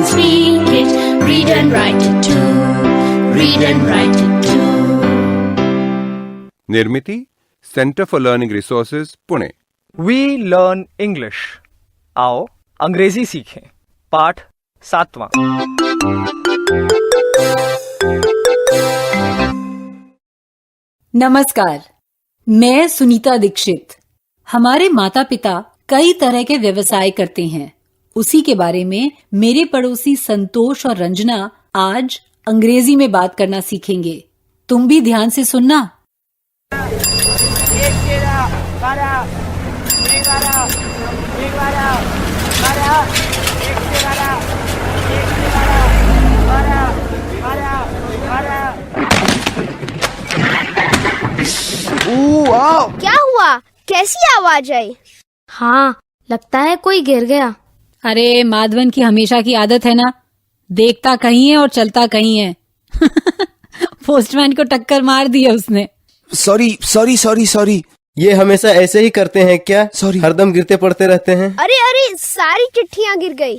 can speak it, read and write it too. Read and write it too. Nirmiti centre for learning resources Pune. We learn English. आओ अंग्रेजी सीखें। पाठ 7वां। नमस्कार, मैं सुनीता दीक्षित। हमारे माता पिता कई तरह के व्यवसाय करते हैं। उसी के बारे में मेरे पड़ोसी संतोष और रंजना आज अंग्रेजी में बात करना सीखेंगे। तुम भी ध्यान से सुनना। क्या हुआ? कैसी आवाज आई? हाँ, लगता है कोई गिर गया। अरे माधवन की हमेशा की आदत है ना, देखता कहीं है और चलता कहीं है। पोस्टमैन को टक्कर मार दी है उसने। सॉरी। ये हमेशा ऐसे ही करते हैं क्या? सॉरी। हरदम गिरते पड़ते रहते हैं। अरे सारी चिट्ठियां गिर गई।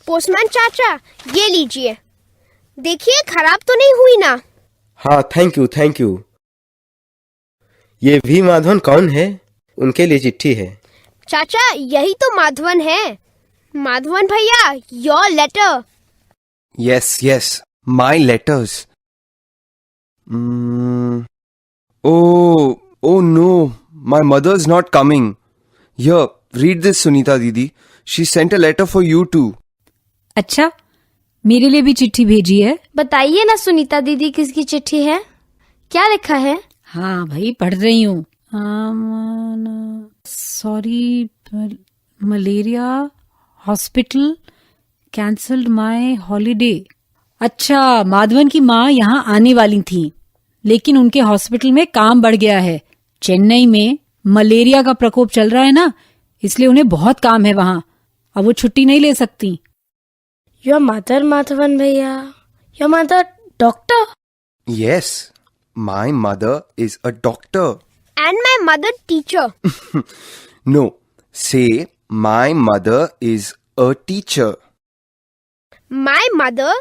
पोस्टमैन चाचा, ये लीजिए। देखिए खराब तो नहीं हुई ना? हाँ, थैंक यू। ये भी माधवन कौन है? उनके लिए चिट्ठी है। चाचा, यही तो माधवन है। माधवन भैया, your letter. Yes, my letters. Oh no, my mother's not coming. Here, read this, Sunita Didi. She sent a letter for you too. अच्छा, मेरे लिए भी चिट्ठी भेजी है। बताइए ना सुनीता दीदी, किसकी चिट्ठी है? क्या लिखा है? हाँ भाई, पढ़ रही हूँ। Sorry, malaria hospital cancelled my holiday. अच्छा, माधवन की माँ यहाँ आने वाली थी, लेकिन उनके हॉस्पिटल में काम बढ़ गया है। चेन्नई में मलेरिया का प्रकोप चल रहा है ना, इसलिए उन्हें बहुत काम है वहाँ। अब वो छुट्टी नहीं ले सकती। योर मदर माधवन भैया, your mother doctor? Yes, my mother is a doctor. And my mother teacher. No, say my mother is a teacher. My mother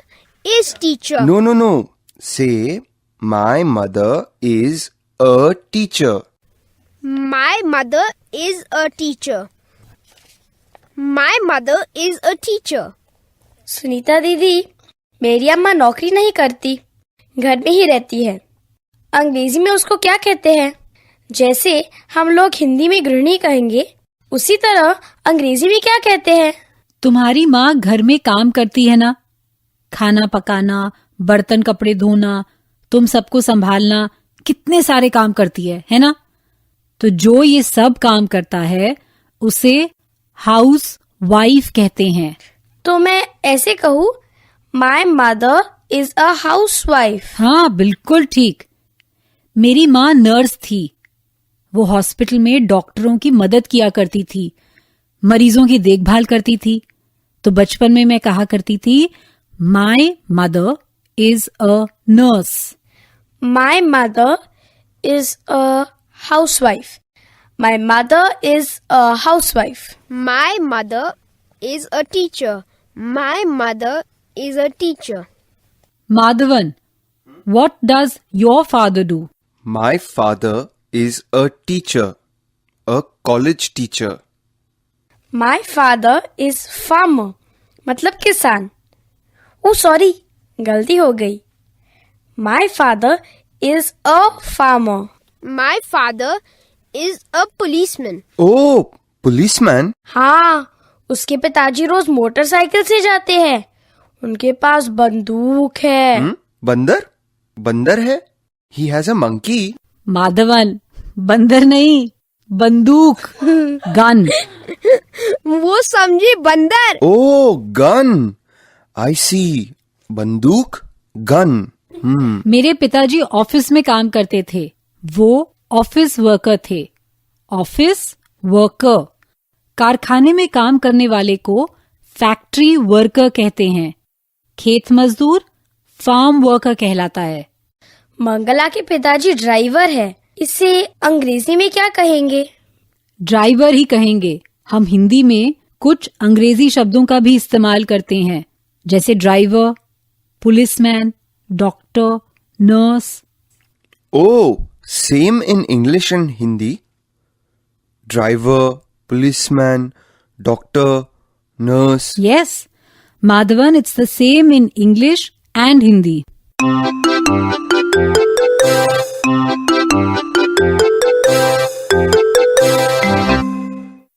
is teacher. No. Say my mother is a teacher. My mother is a teacher. My mother is a teacher. Sunita दीदी, मेरी अम्मा नौकरी नहीं करती, घर में ही रहती है। अंग्रेजी में उसको क्या कहते हैं? जैसे हम लोग हिंदी में गृहिणी कहेंगे, उसी तरह अंग्रेजी में क्या कहते हैं? तुम्हारी माँ घर में काम करती है ना, खाना पकाना, बर्तन कपड़े धोना, तुम सबको संभालना, कितने सारे काम करती है ना? तो जो ये सब काम करता है उसे हाउस वाइफ कहते हैं। तो मैं ऐसे कहूँ, my mother is a house wife. हाँ, बिल्कुल ठीक। मेरी माँ नर्स थी। वो हॉस्पिटल में डॉक्टरों की मदद किया करती थी, मरीजों की देखभाल करती थी। तो बचपन में मैं कहा करती थी, my mother is a nurse. My mother is a housewife. My mother is a housewife. My mother is a teacher. My mother is a teacher. Madhavan, what does your father do? My father is a teacher, a college teacher. My father is farmer, मतलब किसान। ओ sorry, गलती हो गई। My father is a farmer. My father is a policeman. Oh, policeman? हाँ, उसके पिताजी रोज motorcycle से जाते हैं। उनके पास बंदूक है। बंदर है? He has a monkey. Madhavan, बंदर नहीं, बंदूक। गन। वो समझी बंदर। Oh, gun. I see. बंदूक, gun. मेरे पिताजी ऑफिस में काम करते थे। वो ऑफिस वर्कर थे। ऑफिस वर्कर, कारखाने में काम करने वाले को फैक्ट्री वर्कर कहते हैं। खेत मजदूर फार्म वर्कर कहलाता है। मंगला के पिताजी ड्राइवर है। इसे अंग्रेजी में क्या कहेंगे? ड्राइवर ही कहेंगे। हम हिंदी में कुछ अंग्रेजी शब्दों का भी इस्तेमाल करते हैं, जैसे driver, policeman, doctor, nurse. Oh, same in English and Hindi. Driver, policeman, doctor, nurse. Yes, Madhavan, it's the same in English and Hindi.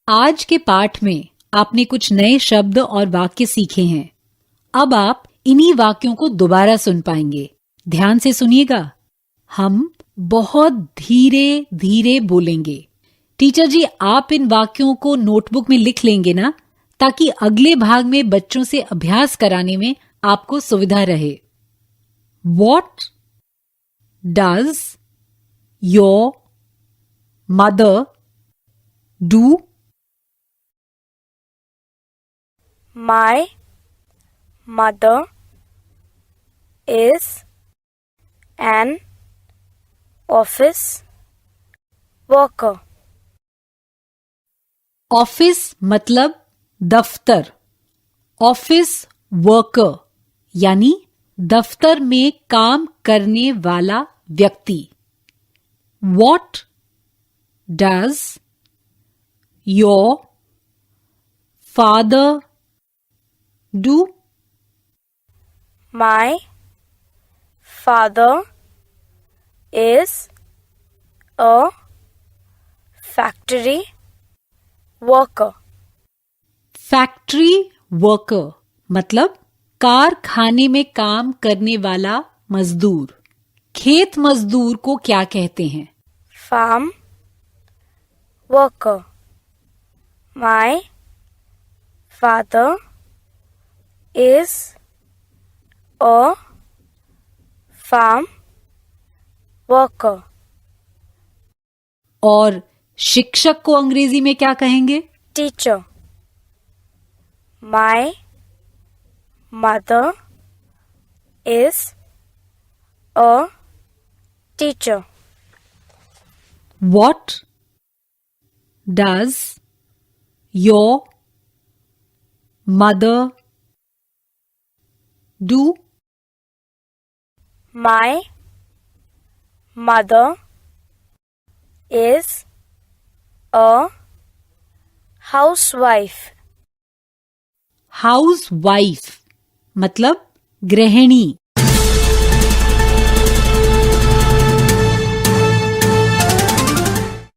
आज के पाठ में आपने कुछ नए शब्द और वाक्य सीखे हैं। अब आप इन्हीं वाक्यों को दोबारा सुन पाएंगे। ध्यान से सुनिएगा। हम बहुत धीरे धीरे बोलेंगे। टीचर जी, आप इन वाक्यों को नोटबुक में लिख लेंगे ना, ताकि अगले भाग में बच्चों से अभ्यास कराने में आपको सुविधा रहे। What does your mother do? My mother is an office worker. Office मतलब दफ्तर। ऑफिस वर्कर यानी दफ्तर में काम करने वाला व्यक्ति। What does your father do? My father is a factory worker. Factory worker मतलब कारखाने में काम करने वाला मजदूर। खेत मजदूर को क्या कहते हैं? Farm worker. My father is a farm worker. और शिक्षक को अंग्रेजी में क्या कहेंगे? Teacher. My mother is a teacher. What does your mother do? My mother is a housewife. Housewife मतलब गृहिणी।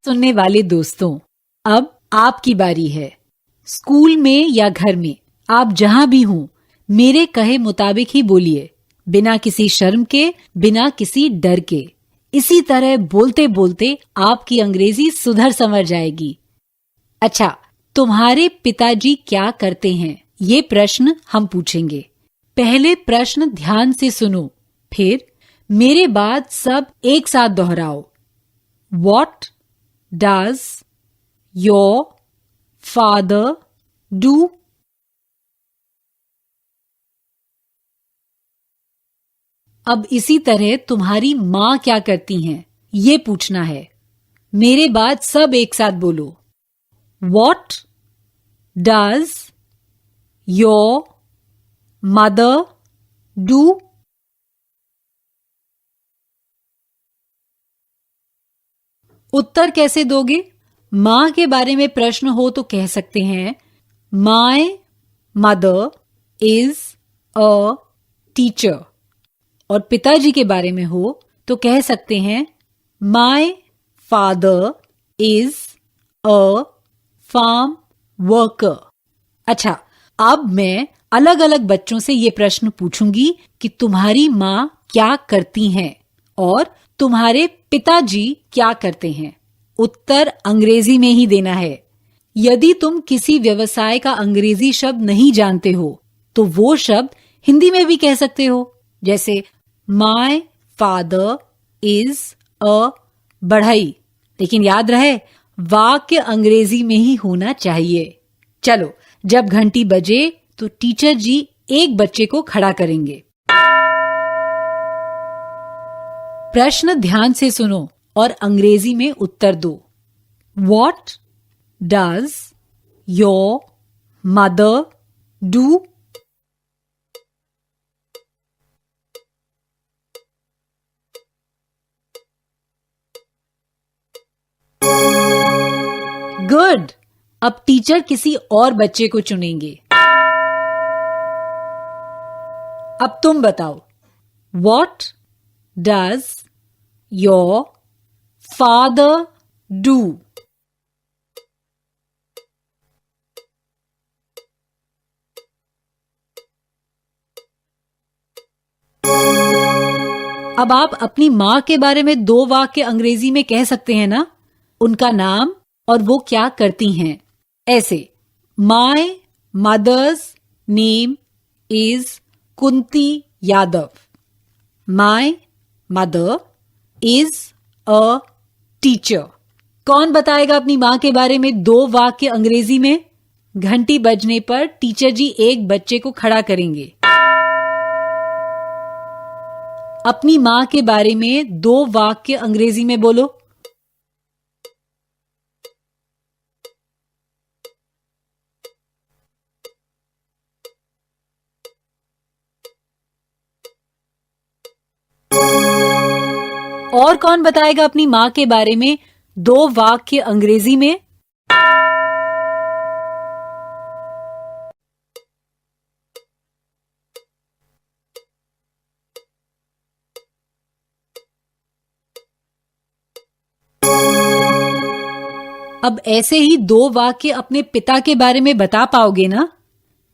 सुनने वाले दोस्तों, अब आपकी बारी है। स्कूल में या घर में आप जहां भी हों, मेरे कहे मुताबिक ही बोलिए, बिना किसी शर्म के, बिना किसी डर के। इसी तरह बोलते बोलते आपकी अंग्रेजी सुधर संवर जाएगी। अच्छा, तुम्हारे पिताजी क्या करते हैं? ये प्रश्न हम पूछेंगे। पहले प्रश्न ध्यान से सुनो, फिर मेरे बाद सब एक साथ दोहराओ। What does your father do? अब इसी तरह तुम्हारी माँ क्या करती हैं, ये पूछना है। मेरे बाद सब एक साथ बोलो। What does your mother do? उत्तर कैसे दोगे? माँ के बारे में प्रश्न हो तो कह सकते हैं My mother is a teacher। और पिताजी के बारे में हो तो कह सकते हैं My father is a farm worker। अच्छा, अब मैं अलग अलग बच्चों से ये प्रश्न पूछूंगी कि तुम्हारी माँ क्या करती हैं और तुम्हारे पिताजी क्या करते हैं। उत्तर अंग्रेजी में ही देना है। यदि तुम किसी व्यवसाय का अंग्रेजी शब्द नहीं जानते हो तो वो शब्द हिंदी में भी कह सकते हो, जैसे माय फादर इज अ बढ़ई। लेकिन याद रहे, वाक्य अंग्रेजी में ही होना चाहिए। चलो, जब घंटी बजे तो टीचर जी एक बच्चे को खड़ा करेंगे। प्रश्न ध्यान से सुनो और अंग्रेजी में उत्तर दो। What does your mother do? Good. अब टीचर किसी और बच्चे को चुनेंगे। अब तुम बताओ, what does your father do? अब आप अपनी मां के बारे में 2 वाक्य अंग्रेजी में कह सकते हैं ना? उनका नाम और वो क्या करती हैं। ऐसे, my mother's name is Kunti Yadav. My mother is a teacher. कौन बताएगा अपनी मां के बारे में 2 वाक्य अंग्रेजी में? घंटी बजने पर टीचर जी एक बच्चे को खड़ा करेंगे। अपनी मां के बारे में 2 वाक्य अंग्रेजी में बोलो। और कौन बताएगा अपनी मां के बारे में 2 वाक्य अंग्रेजी में? अब ऐसे ही 2 वाक्य अपने पिता के बारे में बता पाओगे ना?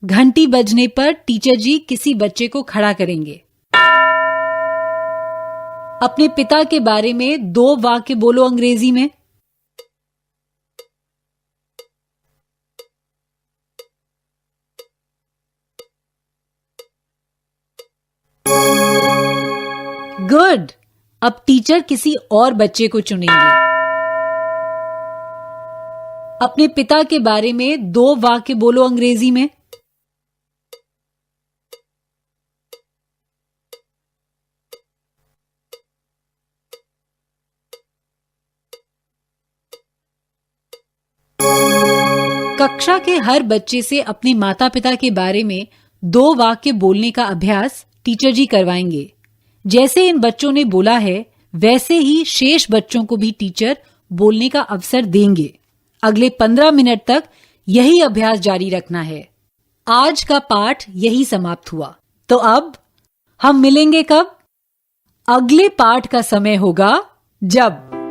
घंटी बजने पर टीचर जी किसी बच्चे को खड़ा करेंगे। अपने पिता के बारे में 2 वाक्य बोलो अंग्रेजी में। गुड। अब टीचर किसी और बच्चे को चुनेंगे। अपने पिता के बारे में 2 वाक्य बोलो अंग्रेजी में। कक्षा के हर बच्चे से अपने माता पिता के बारे में 2 वाक्य बोलने का अभ्यास टीचर जी करवाएंगे। जैसे इन बच्चों ने बोला है, वैसे ही शेष बच्चों को भी टीचर बोलने का अवसर देंगे। अगले 15 मिनट तक यही अभ्यास जारी रखना है। आज का पाठ यही समाप्त हुआ। तो अब हम मिलेंगे कब? अगले पाठ का समय होगा जब